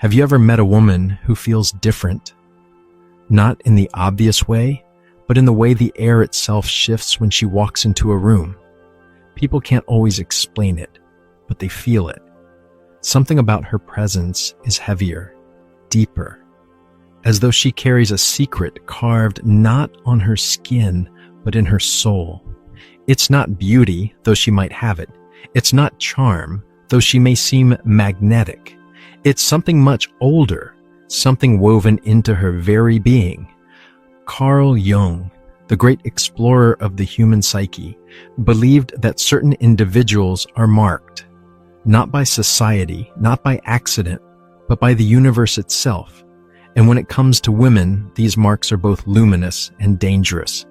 Have you ever met a woman who feels different? Not in the obvious way, but in the way the air itself shifts when she walks into a room. People can't always explain it, but they feel it. Something about her presence is heavier, deeper, as though she carries a secret carved not on her skin, but in her soul. It's not beauty, though she might have it. It's not charm, though she may seem magnetic. It's something much older, something woven into her very being. Carl Jung, the great explorer of the human psyche, believed that certain individuals are marked, not by society, not by accident, but by the universe itself. And when it comes to women, these marks are both luminous and dangerous.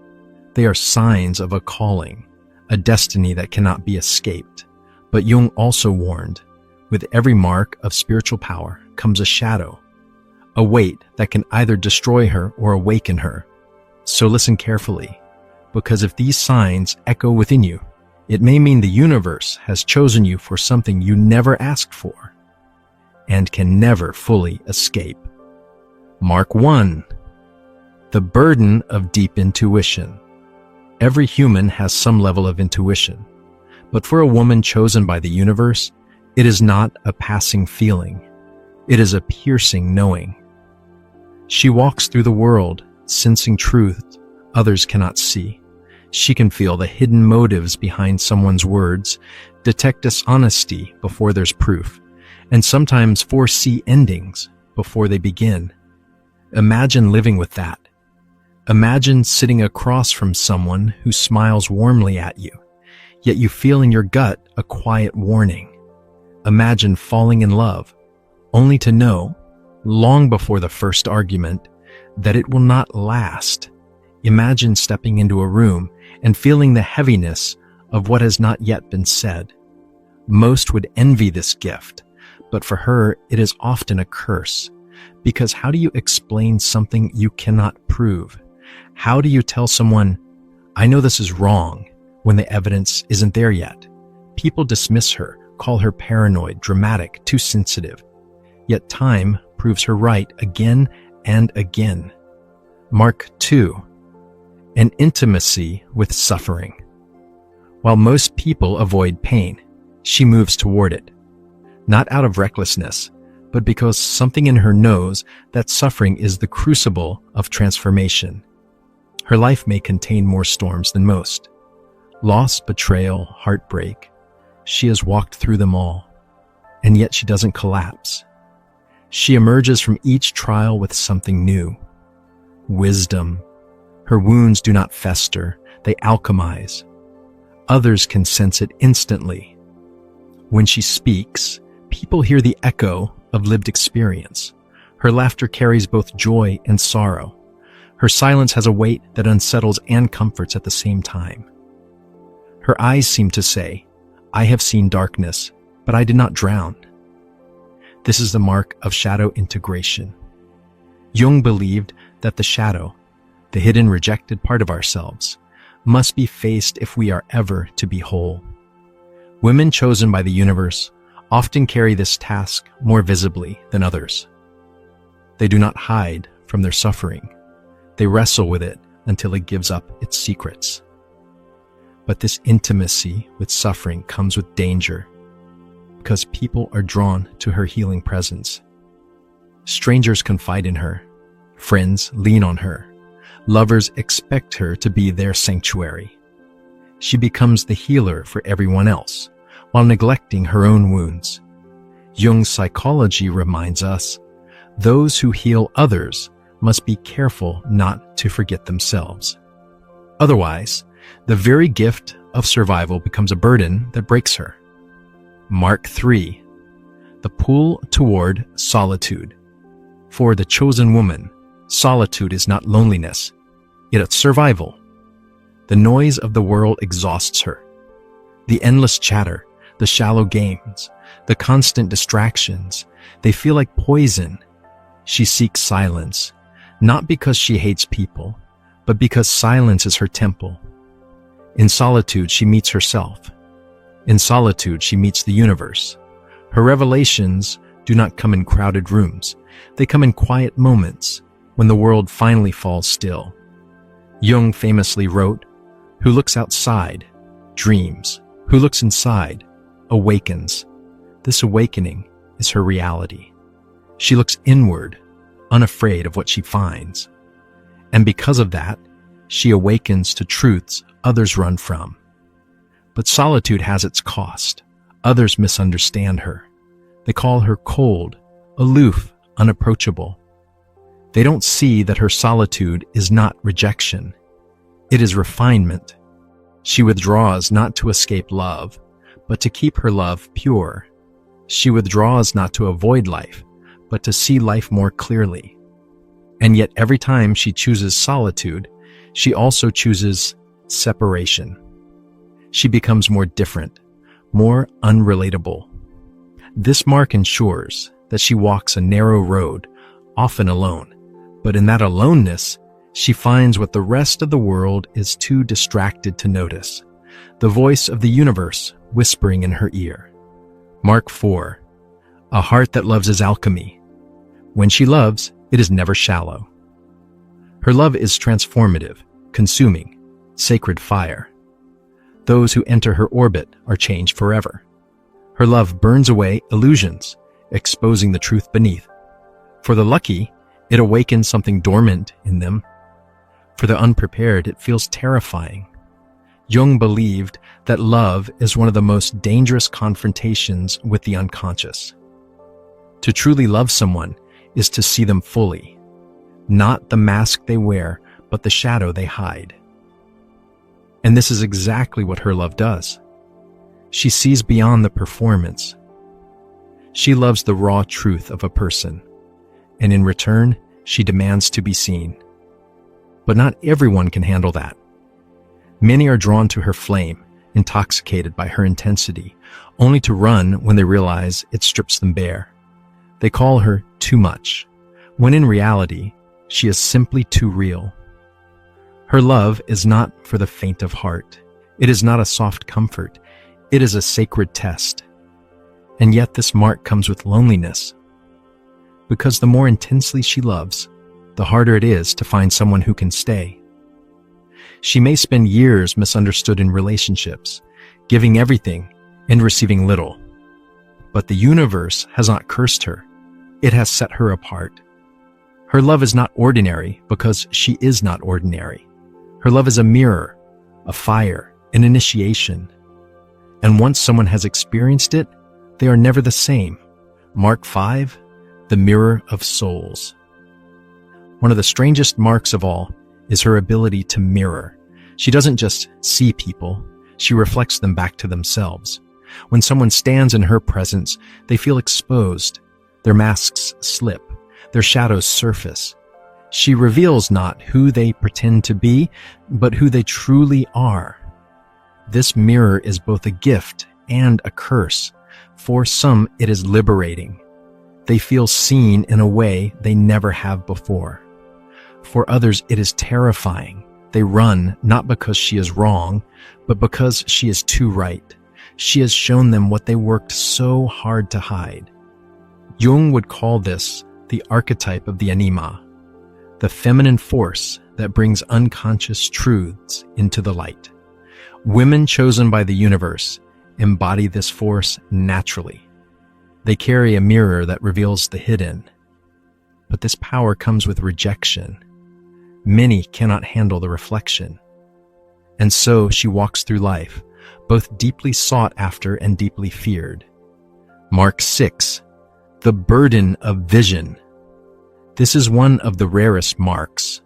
They are signs of a calling, a destiny that cannot be escaped. But Jung also warned, with every mark of spiritual power comes a shadow, a weight that can either destroy her or awaken her. So listen carefully, because if these signs echo within you, it may mean the universe has chosen you for something you never asked for and can never fully escape. Mark 1. The burden of deep intuition. Every human has some level of intuition, but for a woman chosen by the universe, it is not a passing feeling. It is a piercing knowing. She walks through the world, sensing truth others cannot see. She can feel the hidden motives behind someone's words, detect dishonesty before there's proof, and sometimes foresee endings before they begin. Imagine living with that. Imagine sitting across from someone who smiles warmly at you, yet you feel in your gut a quiet warning. Imagine falling in love, only to know, long before the first argument, that it will not last. Imagine stepping into a room and feeling the heaviness of what has not yet been said. Most would envy this gift, but for her it is often a curse. Because how do you explain something you cannot prove? How do you tell someone, I know this is wrong, when the evidence isn't there yet? People dismiss her, call her paranoid, dramatic, too sensitive. Yet time proves her right again and again. Mark 2. An intimacy with suffering. While most people avoid pain, she moves toward it. Not out of recklessness, but because something in her knows that suffering is the crucible of transformation. Her life may contain more storms than most. Loss, betrayal, heartbreak. She has walked through them all, and yet she doesn't collapse. She emerges from each trial with something new. Wisdom. Her wounds do not fester, they alchemize. Others can sense it instantly. When she speaks, people hear the echo of lived experience. Her laughter carries both joy and sorrow. Her silence has a weight that unsettles and comforts at the same time. Her eyes seem to say, I have seen darkness, but I did not drown. This is the mark of shadow integration. Jung believed that the shadow, the hidden rejected part of ourselves, must be faced if we are ever to be whole. Women chosen by the universe often carry this task more visibly than others. They do not hide from their suffering. They wrestle with it until it gives up its secrets. But this intimacy with suffering comes with danger, because people are drawn to her healing presence. Strangers confide in her. Friends lean on her. Lovers expect her to be their sanctuary. She becomes the healer for everyone else, while neglecting her own wounds. Jung's psychology reminds us, those who heal others must be careful not to forget themselves. Otherwise, the very gift of survival becomes a burden that breaks her. Mark 3. The pull toward solitude. For the chosen woman, solitude is not loneliness, it's survival. The noise of the world exhausts her. The endless chatter, the shallow games, the constant distractions, they feel like poison. She seeks silence, not because she hates people, but because silence is her temple. In solitude, she meets herself. In solitude, she meets the universe. Her revelations do not come in crowded rooms. They come in quiet moments when the world finally falls still. Jung famously wrote, "Who looks outside dreams. Who looks inside awakens." This awakening is her reality. She looks inward, unafraid of what she finds. And because of that, she awakens to truths others run from. But solitude has its cost. Others misunderstand her. They call her cold, aloof, unapproachable. They don't see that her solitude is not rejection. It is refinement. She withdraws not to escape love, but to keep her love pure. She withdraws not to avoid life, but to see life more clearly. And yet every time she chooses solitude, she also chooses separation. She becomes more different, more unrelatable. This mark ensures that she walks a narrow road, often alone. But in that aloneness, she finds what the rest of the world is too distracted to notice, the voice of the universe whispering in her ear. Mark 4. A heart that loves is alchemy. When she loves, it is never shallow. Her love is transformative, consuming, sacred fire. Those who enter her orbit are changed forever. Her love burns away illusions, exposing the truth beneath. For the lucky, it awakens something dormant in them. For the unprepared, it feels terrifying. Jung believed that love is one of the most dangerous confrontations with the unconscious. To truly love someone is to see them fully, not the mask they wear, but the shadow they hide. And this is exactly what her love does. She sees beyond the performance. She loves the raw truth of a person, and in return, she demands to be seen. But not everyone can handle that. Many are drawn to her flame, intoxicated by her intensity, only to run when they realize it strips them bare. They call her too much, when in reality, she is simply too real. Her love is not for the faint of heart. It is not a soft comfort. It is a sacred test. And yet this mark comes with loneliness. Because the more intensely she loves, the harder it is to find someone who can stay. She may spend years misunderstood in relationships, giving everything and receiving little. But the universe has not cursed her. It has set her apart. Her love is not ordinary because she is not ordinary. Her love is a mirror, a fire, an initiation. And once someone has experienced it, they are never the same. Mark 5, the mirror of souls. One of the strangest marks of all is her ability to mirror. She doesn't just see people, she reflects them back to themselves. When someone stands in her presence, they feel exposed. Their masks slip, their shadows surface. She reveals not who they pretend to be, but who they truly are. This mirror is both a gift and a curse. For some, it is liberating. They feel seen in a way they never have before. For others, it is terrifying. They run not because she is wrong, but because she is too right. She has shown them what they worked so hard to hide. Jung would call this the archetype of the anima, the feminine force that brings unconscious truths into the light. Women chosen by the universe embody this force naturally. They carry a mirror that reveals the hidden. But this power comes with rejection. Many cannot handle the reflection. And so she walks through life, both deeply sought after and deeply feared. Mark 6, the burden of vision. This is one of the rarest marks.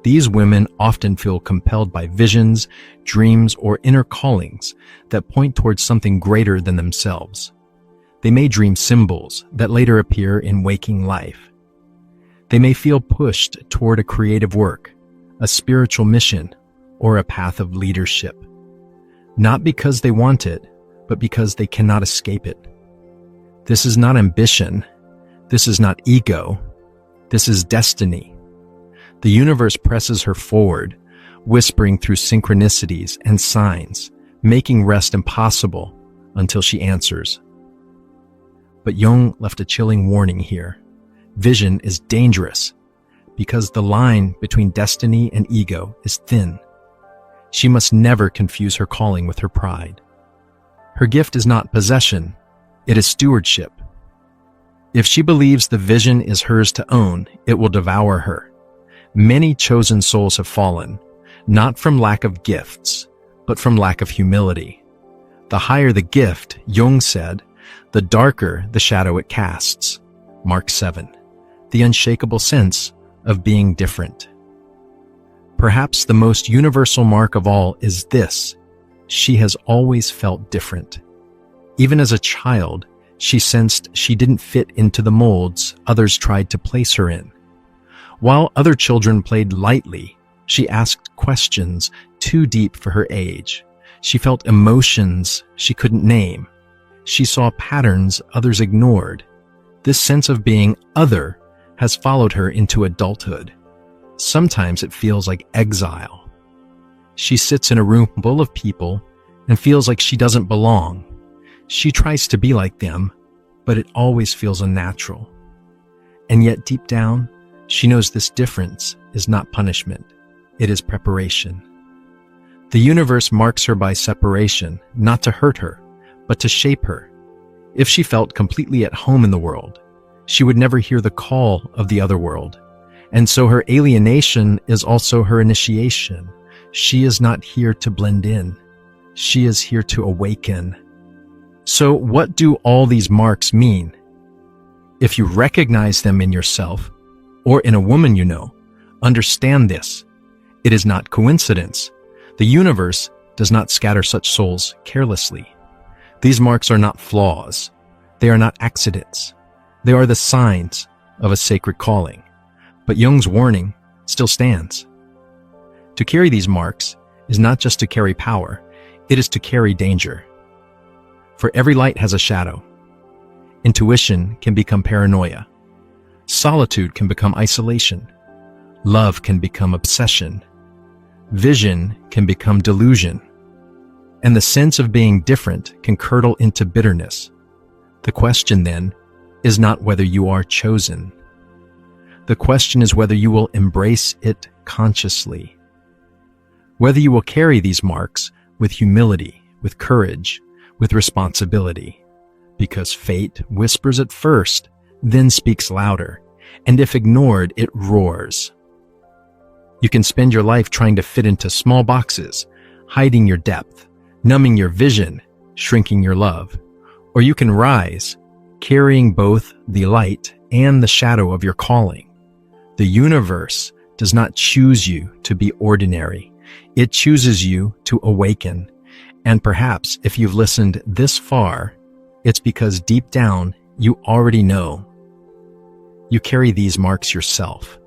These women often feel compelled by visions, dreams, or inner callings that point towards something greater than themselves. They may dream symbols that later appear in waking life. They may feel pushed toward a creative work, a spiritual mission, or a path of leadership. Not because they want it, but because they cannot escape it. This is not ambition. This is not ego. This is destiny. The universe presses her forward, whispering through synchronicities and signs, making rest impossible until she answers. But Jung left a chilling warning here. Vision is dangerous because the line between destiny and ego is thin. She must never confuse her calling with her pride. Her gift is not possession, it is stewardship. If she believes the vision is hers to own, it will devour her. Many chosen souls have fallen, not from lack of gifts, but from lack of humility. The higher the gift, Jung said, the darker the shadow it casts. Mark 7. The unshakable sense of being different. Perhaps the most universal mark of all is this: she has always felt different. Even as a child, she sensed she didn't fit into the molds others tried to place her in. While other children played lightly, she asked questions too deep for her age. She felt emotions she couldn't name. She saw patterns others ignored. This sense of being other has followed her into adulthood. Sometimes it feels like exile. She sits in a room full of people and feels like she doesn't belong. She tries to be like them, but it always feels unnatural. And yet deep down, she knows this difference is not punishment. It is preparation. The universe marks her by separation, not to hurt her, but to shape her. If she felt completely at home in the world, she would never hear the call of the other world. And so her alienation is also her initiation. She is not here to blend in. She is here to awaken. So what do all these marks mean? If you recognize them in yourself or in a woman you know, understand this. It is not coincidence. The universe does not scatter such souls carelessly. These marks are not flaws. They are not accidents. They are the signs of a sacred calling. But Jung's warning still stands. To carry these marks is not just to carry power, it is to carry danger. For every light has a shadow. Intuition can become paranoia. Solitude can become isolation. Love can become obsession. Vision can become delusion. And the sense of being different can curdle into bitterness. The question then is not whether you are chosen. The question is whether you will embrace it consciously. Whether you will carry these marks with humility, with courage, with responsibility. Because fate whispers at first, then speaks louder, and if ignored, it roars. You can spend your life trying to fit into small boxes, hiding your depth, numbing your vision, shrinking your love. Or you can rise, carrying both the light and the shadow of your calling. The universe does not choose you to be ordinary. It chooses you to awaken. And perhaps if you've listened this far, it's because deep down you already know. You carry these marks yourself.